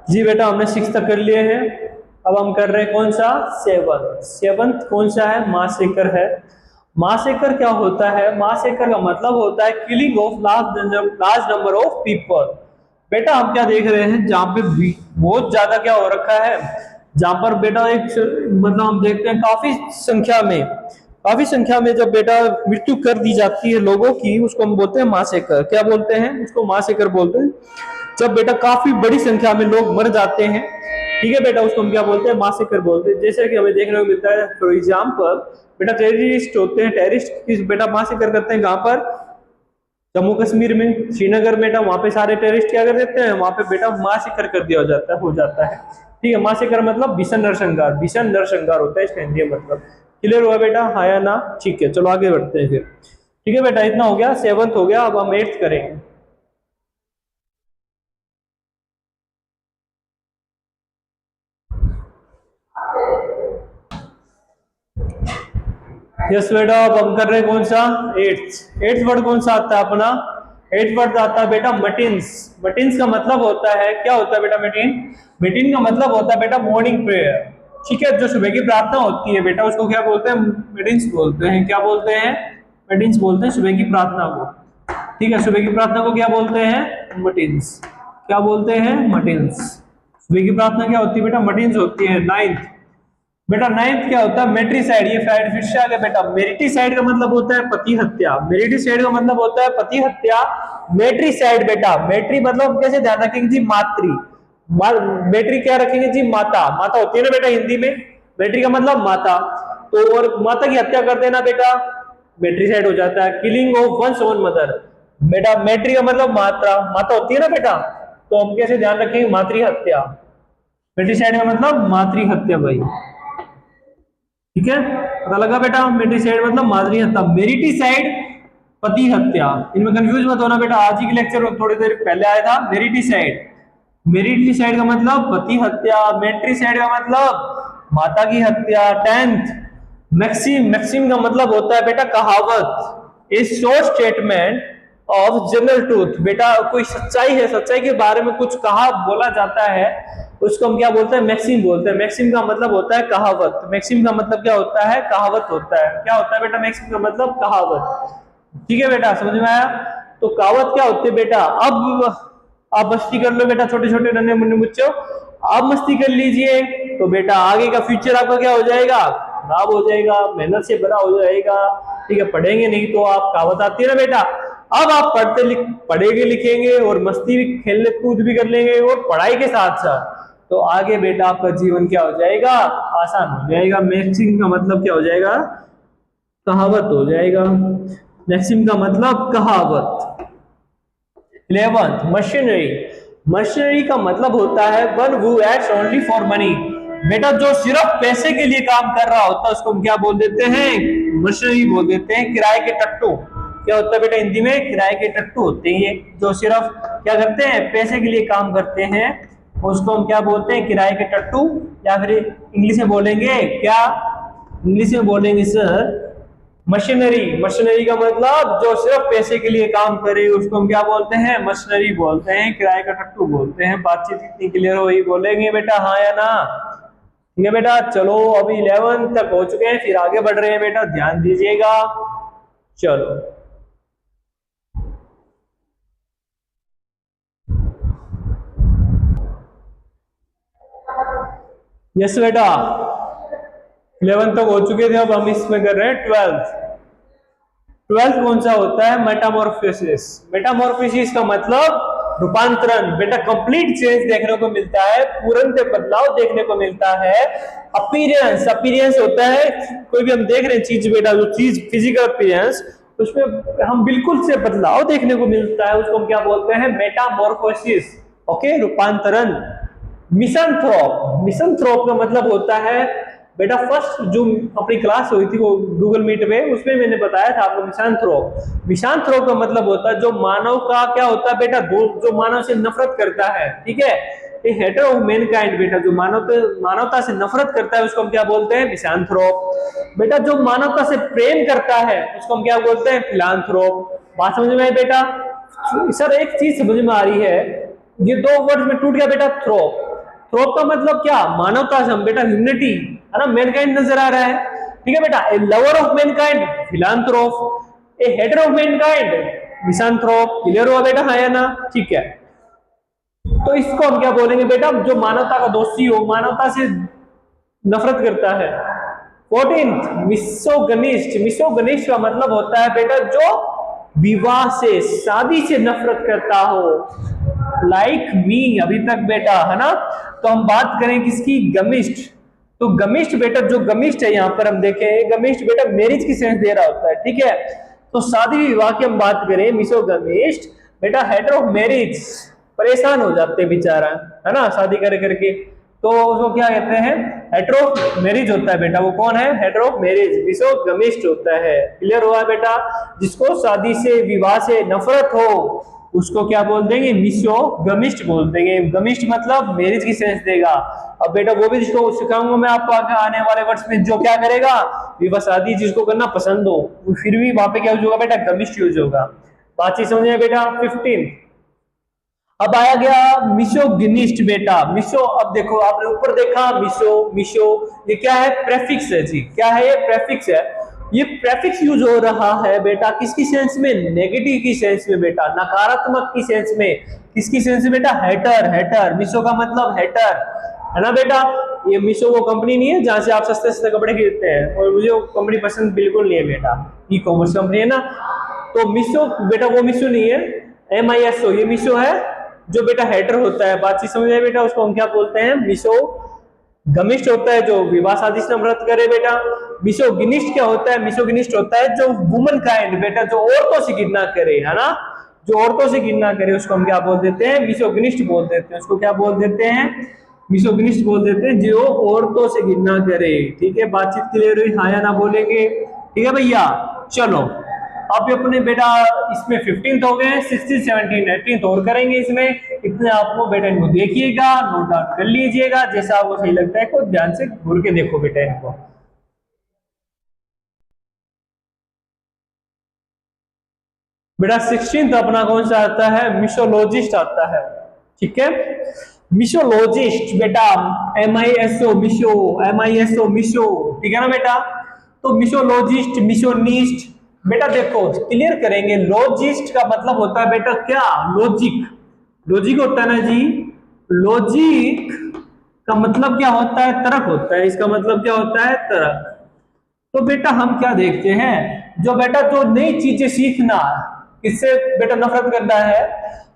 जी बेटा हमने 6 तक कर लिए हैं। अब हम कर रहे हैं कौन सा, 7th कौन सा है, मास एकर है। मास एकर क्या होता है, मास एकर का मतलब होता है killing of large number of people. बेटा हम क्या देख रहे हैं, जहाँ पे बहुत ज्यादा क्या हो रखा है, जहाँ पर बेटा एक मतलब हम देखते हैं काफी संख्या में जब बेटा मृत्यु कर दी जाती है लोगों की, उसको हम बोलते हैं मासेकर। क्या बोलते हैं उसको, मासेकर बोलते हैं। जब बेटा काफी बड़ी संख्या में लोग मर जाते हैं, ठीक है बेटा, उसको हम क्या बोलते हैं, मासेकर बोलते हैं। जैसे कि हमें देखने को मिलता है फॉर एग्जाम्पल, बेटा टेररिस्ट होते हैं, टेररिस्ट बेटा मासेकर करते हैं कहाँ पर, जम्मू कश्मीर में, श्रीनगर में। बेटा वहां पे सारे टेररिस्ट क्या कर देते हैं, वहां पे बेटा मासेकर कर दिया हो जाता है। ठीक है, मासेकर मतलब भीषण नरसंहार होता है इसका हिंदी में मतलब। क्लियर हुआ बेटा, हाँ या ना? ठीक है, चलो आगे बढ़ते हैं फिर। ठीक है बेटा, इतना हो गया, 7th हो गया, अब हम 8th करेंगे। यस बेटा, अब हम कर रहे हैं कौन सा, 8th वर्ड कौन सा आता है अपना, 8th वर्ड आता है बेटा मटिन्स। मटिन्स का मतलब होता है, क्या होता है बेटा मटिन, मटिन का मतलब होता है बेटा मॉर्निंग प्रेयर। ठीक है, जो सुबह की प्रार्थना होती है बेटा, उसको क्या बोलते हैं, मटिन्स बोलते हैं। क्या बोलते हैं, मटिन्स बोलते हैं सुबह की प्रार्थना को। ठीक है, सुबह की प्रार्थना को क्या बोलते हैं, मटिन्स। क्या बोलते हैं, मटिन्स। सुबह की प्रार्थना क्या होती है बेटा, मटिन्स होती है। 9th बेटा, 9th क्या होता है, मेट्रिसाइड। ये फाइड फिर से आ गया बेटा। मेरिटिसाइड का मतलब होता है पति हत्या, मेरिटिसाइड का मतलब होता है पति हत्या। मेट्रिसाइड बेटा, मेट्री मतलब हम कैसे ध्यान रखेंगे जी, मेट्री क्या रखेंगे जी, माता। माता होती है ना बेटा हिंदी में, मेट्री का मतलब माता। तो और माता की हत्या कर देना बेटा मेट्रिसाइड हो जाता है। Killing of one's own mother, बेटा मेट्री का मतलब माता, माता होती है ना बेटा, तो हम कैसे ध्यान रखेंगे, मातृ हत्या। मेट्रिसाइड का मतलब मातृ हत्या भाई। ठीक है, पता लगा बेटा, मेट्रिसाइड मतलब मादरी हत्या, मेरिटिसाइड पति हत्या। इनमें कंफ्यूज मत होना बेटा, आज ही के लेक्चर में थोड़ी देर पहले आया था मेरिटिसाइड। मेरिटिसाइड का मतलब पति हत्या, मेट्रिसाइड का मतलब माता की हत्या। 10th मैक्सिम का मतलब होता है बेटा कहावत, ए short statement of general truth. बेटा कोई सच्चाई है, सच्चाई के बारे में कुछ कहा बोला जाता है, उसको हम क्या बोलते हैं, मैक्सिम बोलते हैं। मैक्सिम का मतलब होता है कहावत। मैक्सिम का मतलब क्या होता है, कहावत होता है। क्या होता है बेटा, मैक्सिम का मतलब कहावत। ठीक है बेटा, समझ में आया? तो कहावत क्या होती है बेटा, अब आप मस्ती कर लो बेटा, छोटे छोटे नन्हे मुन्ने बच्चों, आप मस्ती कर लीजिए तो बेटा आगे का फ्यूचर आपका क्या हो जाएगा, खराब हो जाएगा, मेहनत से भरा हो जाएगा। ठीक है, पढ़ेंगे नहीं तो आप, कहावत आती है ना बेटा, अब आप पढ़ेंगे लिखेंगे और मस्ती भी, खेलने कूद भी कर लेंगे और पढ़ाई के साथ साथ, तो आगे बेटा आपका जीवन क्या हो जाएगा, आसान हो जाएगा। मैक्सिम का मतलब क्या हो जाएगा, कहावत हो जाएगा। मैक्सिम का मतलब कहावत। 11th machinery. मशीनरी का मतलब होता है one who acts only for money. बेटा जो सिर्फ पैसे के लिए काम कर रहा होता है उसको हम क्या बोल देते हैं, मशीनरी बोल देते हैं। किराए के टट्टू क्या होता है बेटा हिंदी में, किराए के टट्टू होते हैं ये, जो सिर्फ क्या करते हैं, पैसे के लिए काम करते हैं, उसको हम क्या बोलते हैं, किराए के टट्टू। या फिर इंग्लिश में बोलेंगे क्या, इंग्लिश में बोलेंगे सर मशीनरी। मशीनरी का मतलब जो सिर्फ पैसे के लिए काम करे उसको हम क्या बोलते हैं, मशीनरी बोलते हैं, किराए का टट्टू बोलते हैं। बातचीत इतनी क्लियर हो, वही बोलेंगे बेटा, हाँ या ना? ठीक है बेटा, चलो अभी 11 तक हो चुके हैं, फिर आगे बढ़ रहे हैं बेटा, ध्यान दीजिएगा। चलो यस बेटा, 11 तक हो चुके थे, अब हम इसमें कर रहे हैं 12th कौन सा होता है, मेटामॉर्फोसिस। मेटामॉर्फोसिस का मतलब रूपांतरण। बेटा कंप्लीट चेंज देखने को मिलता है, पूर्णतः बदलाव देखने को मिलता है। अपीयरेंस, अपीयरेंस होता है कोई भी हम देख रहे हैं चीज बेटा, जो चीज फिजिकल अपीयरेंस, उसमें हम बिल्कुल से बदलाव देखने को मिलता है, उसको हम क्या बोलते हैं, मेटामॉर्फोसिस। ओके, रूपांतरण। मिसनथ्रोप, मिसनथ्रोप का मतलब होता है बेटा, फर्स्ट जो अपनी क्लास हुई थी वो गूगल मीट पे, उसमें मैंने बताया था आपको मिशांथ्रोप। मिशांथ्रोप का मतलब होता है जो मानव का क्या होता है बेटा, जो मानव से नफरत करता है। ठीक है, ये हेटर ऑफ मैनकाइंड बेटा, जो मानवता से नफरत करता है उसको हम क्या बोलते हैं, मिशांथ्रोप। बेटा जो मानवता से प्रेम करता है उसको हम क्या बोलते हैं, फिलांथ्रोप। बात समझ में आई बेटा? सर एक चीज समझ में आ रही है, ये दो वर्ड में टूट गया बेटा, थ्रोप। थ्रोप का मतलब क्या, मानवता से, हम बेटा ह्यूमनिटी है ना, मैनकाइंड नजर आ रहा है, ठीक है बेटा। A lover of mankind philanthrope, a hater of mankind misanthrope, clear हुआ बेटा, है ना, ठीक है। तो इसको हम क्या बोलेंगे बेटा, जो मानवता का दोषी हो, मानवता से नफरत करता है। 14th मिसोगनिस्ट, मिसोगनिस्ट का मतलब होता है बेटा जो विवाह से, शादी से नफरत करता हो, लाइक मी अभी तक बेटा, है ना। तो हम बात करें किसकी, गमिस्ट। तो गमिस्ट बेटा, जो गमिस्ट है यहां पर हम देखें, गमिस्ट बेटा मैरिज की सेंस दे रहा होता है, ठीक है। तो शादी विवाह की हम बात करें, मिसोगमिस्ट बेटा हेटर ऑफ मैरिज, परेशान हो जाते हैं बेचारा, है ना, शादी करे करके। तो उसको क्या कहते हैं, हेटेरो मैरिज होता है बेटा, वो कौन है, हेटेरो मैरिज, मिसोगमिस्ट होता है, क्लियर हुआ बेटा। जिसको शादी से, विवाह से नफरत हो उसको क्या बोल देंगे, मिसोगमिस्ट बोल देंगे। गमिस्ट मतलब मैरिज की सेंस देगा। अब बेटा वो भी जिसको सिखाऊंगा मैं आपको आगे आने वाले वर्ष में, जो क्या करेगा, विवाह शादी जिसको करना पसंद हो, फिर भी वहां पे क्या यूज होगा बेटा, गमिस्ट यूज होगा। बात चीज समझे बेटा। 15 अब आया गया मिसोगिनिस्ट बेटा, मिसो, अब देखो आपने ऊपर देखा मिसो, मिसो, ये क्या है, प्रेफिक्स है जी, क्या है ये, प्रेफिक्स है। ये प्रेफिक्स यूज हो रहा है बेटा किसकी सेंस में, नेगेटिव की सेंस में बेटा, नकारात्मक की सेंस में। किसकी सेंस में बेटा, हेटर, हेटर, मिसो का मतलब हेटर, है ना बेटा। ये मिसो वो कंपनी नहीं है जहां से आप सस्ते सस्ते कपड़े खरीदते हैं, और मुझे वो कंपनी पसंद बिल्कुल नहीं है बेटा, ई कॉमर्स कंपनी है ना। तो मिसो बेटा वो मिसो नहीं है, MISO ये मिसो है, जो बेटा हेटर होता है। बातचीत समझ आए बेटा, उसको हम क्या बोलते हैं, मिसो गमिस्ट होता है जो विवाह शादी से नफरत करे बेटा। मिसोगिनिस्ट क्या होता है, मिसोगिनिस्ट होता है जो वुमन काइंड बेटा, जो औरतों से घृणा करे, है ना, जो औरतों से घृणा करे उसको हम क्या बोल देते हैं, मिसोगिनिस्ट बोल देते हैं। उसको क्या बोल देते हैं, मिसोगिनिस्ट बोल देते हैं, जो औरतों से घृणा करे, ठीक है। बातचीत क्लियर हुई, हाँ या ना बोलेंगे, ठीक है भैया। चलो अब अपने बेटा इसमें 15th हो गए, 16, 17, 18 और करेंगे इसमें। इतने आपको बेटा इनको देखिएगा, नोट डाउन कर लीजिएगा, जैसा आपको सही लगता है, को ध्यान से घूर के देखो बेटा इनको। बेटा 16th अपना कौन सा आता है, मिसोलॉजिस्ट आता है, ठीक है। मिसोलॉजिस्ट बेटा, MISO मिसो, MISO मिसो, ठीक है ना बेटा। तो मिसोलॉजिस्ट, मिसोनिस्ट बेटा देखो क्लियर करेंगे। लॉजिस्ट का मतलब होता है बेटा क्या, लॉजिक, लॉजिक होता है ना जी। लॉजिक का मतलब क्या होता है, तर्क होता है, इसका मतलब क्या होता है, तर्क। तो बेटा हम क्या देखते हैं, जो बेटा जो नई चीजें सीखना, किससे बेटा नफरत करता है,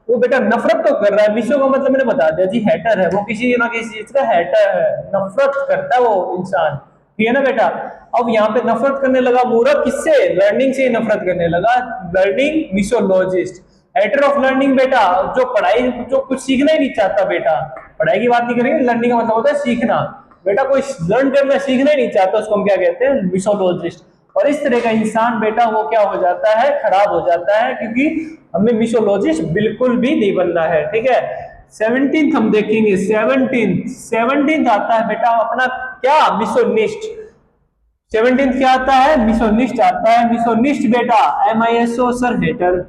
वो बेटा नफरत तो कर रहा है। मिसो का मतलब मैंने बता दिया जी, हेटर है, वो किसी ना किसी चीज का हेटर है, नफरत करता है वो इंसान, ठीक है ना बेटा। अब यहाँ पे नफरत करने लगा मूर्ख, किससे, लर्निंग से नफरत करने लगा, लर्निंग मिसोलॉजिस्ट। हेटर ऑफ लर्निंग बेटा, जो पढ़ाई, जो कुछ सीखना ही नहीं चाहता बेटा, पढ़ाई की बात नहीं करेंगे, लर्निंग का मतलब होता है सीखना बेटा, कोई लर्न करना सीखना ही नहीं चाहता, उसको हम क्या कहते हैं, मिसोलॉजिस्ट। और इस तरह का इंसान बेटा वो क्या हो जाता है, खराब हो जाता है, क्योंकि हमें मिसोलॉजिस्ट बिल्कुल भी नहीं बनना है, ठीक है। 17th हम देखेंगे, 17th आता है बेटा अपना क्या, मिसोनिस्ट। 17th क्या आता है, मिसोनिस्ट आता है। मिसोनिस्ट बेटा MISO सर हेटर,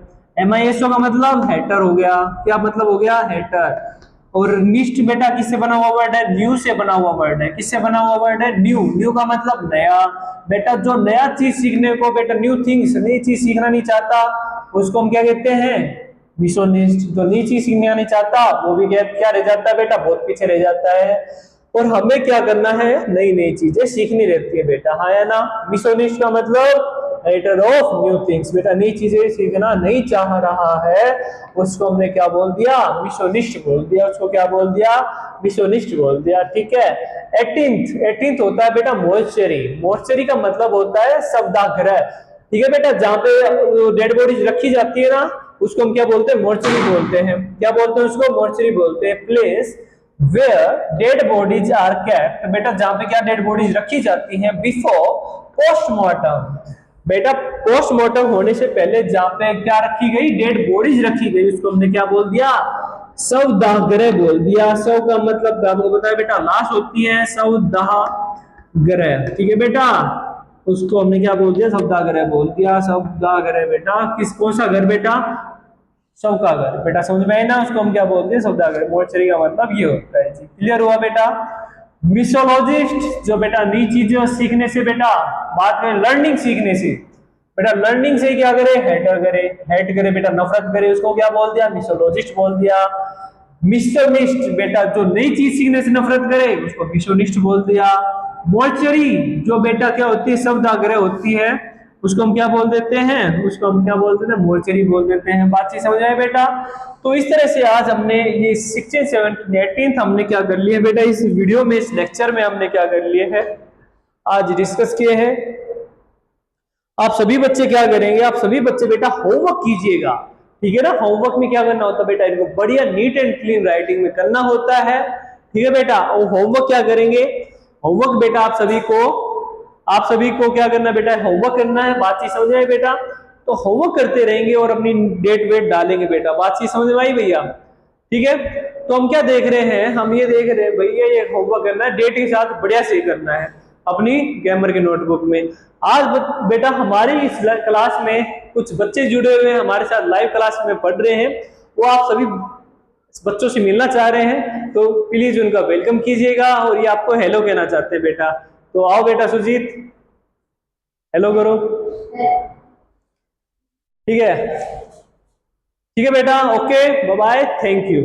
MISO का मतलब हेटर हो गया, क्या मतलब हो गया, हेटर। और निस्ट बेटा किससे बना हुआ वर्ड है, न्यू से बना हुआ वर्ड है, किससे बना हुआ वर्ड है, न्यू, न्यू का मतलब नया बेटा, जो नया चीज सीखने को बेटा, न्यू थिंग्स, नई चीज सीखना नहीं चाहता, उसको हम क्या कहते हैं, मिसोनिस्ट। जो नई चीज सीखना नहीं चाहता वो भी क्या रह जाता है बेटा, बहुत पीछे रह जाता है। और हमें क्या करना है, नई नई चीजें सीखनी रहती है बेटा, हाँ या ना। मिसोनिस्ट का मतलब हेटर ऑफ न्यू थिंग्स बेटा, नई चीजें सीखना नहीं चाह रहा है, उसको हमने क्या बोल दिया, मिसोनिस्ट बोल दिया, उसको क्या बोल दिया, मिसोनिस्ट बोल दिया, ठीक है। 18th होता है बेटा मोर्चरी, मोर्चरी का मतलब होता है शवदाह, ठीक है बेटा, जहाँ पे डेड बॉडीज रखी जाती है ना, उसको हम क्या बोलते हैं, मोर्चरी बोलते हैं। क्या बोलते हैं उसको, मोर्चरी बोलते हैं। Place where dead bodies are kept बेटा, जहाँ पे क्या डेड बॉडीज रखी जाती हैं, बिफोर पोस्टमार्टम बेटा, पोस्टमार्टम होने से पहले जहाँ पे क्या रखी गई, डेड बॉडीज रखी गई, उसको हमने क्या बोल दिया, शवदाह बोल दिया। शव का मतलब आपको बताया बेटा लाश होती है, शवदाह, ठीक है बेटा, उसको हमने क्या बोल दिया, शवदाह बोल दिया। शवदाह बेटा किस, कौन सा घर बेटा, शवकागार। बेटा समझ में आए ना, उसको हम क्या बोलते हैं, शवकागार। मोर्चरी का मतलब ये होता है जी। क्लियर हुआ बेटा। मिसोलॉजिस्ट जो बेटा नई चीजें सीखने से बेटा, बात में लर्निंग सीखने से बेटा, लर्निंग से क्या करे, हेट करे बेटा, नफरत करे, उसको क्या बोल दिया, मिसोलॉजिस्ट बोल दिया। मिस्टरनिस्ट बेटा जो नई चीज सीखने से नफरत करे उसको मिसोनिस्ट बोल दिया। मॉर्चरी जो बेटा क्या होती है, शवदाह होती है, उसको हम क्या बोल देते हैं, उसको हम क्या बोल देते हैं, मोर्चरी बोल देते हैं। बातचीत समझ आए बेटा। तो इस तरह से आज हमने ये 16, 17, 18 हमने क्या कर लिए बेटा, इस वीडियो में, इस लेक्चर में हमने क्या कर लिए है, आज डिस्कस किए हैं। आप सभी बच्चे क्या करेंगे, आप सभी बच्चे बेटा होमवर्क कीजिएगा, ठीक है ना। होमवर्क में क्या करना होता है बेटा, इनको बढ़िया नीट एंड क्लीन राइटिंग में करना होता है, ठीक है बेटा। और होमवर्क क्या करेंगे, होमवर्क बेटा आप सभी को क्या करना बेटा, होमवर्क करना है। बातचीत समझ आए बेटा। तो होमवर्क करते रहेंगे और अपनी डेट वेट डालेंगे बेटा। बातचीत समझ में आई भैया, ठीक है। तो हम क्या देख रहे हैं, हम ये देख रहे हैं भैया, ये होमवर्क करना है, डेट के साथ बढ़िया से करना है अपनी ग्रामर की नोटबुक में। आज बेटा हमारी इस क्लास में कुछ बच्चे जुड़े हुए हैं हमारे साथ, लाइव क्लास में पढ़ रहे हैं, वो आप सभी बच्चों से मिलना चाह रहे हैं, तो प्लीज उनका वेलकम कीजिएगा। और ये आपको हेलो कहना चाहते हैं बेटा, तो आओ बेटा सुजीत, हेलो करो, ठीक है, ठीक है बेटा, okay, bye bye, thank you.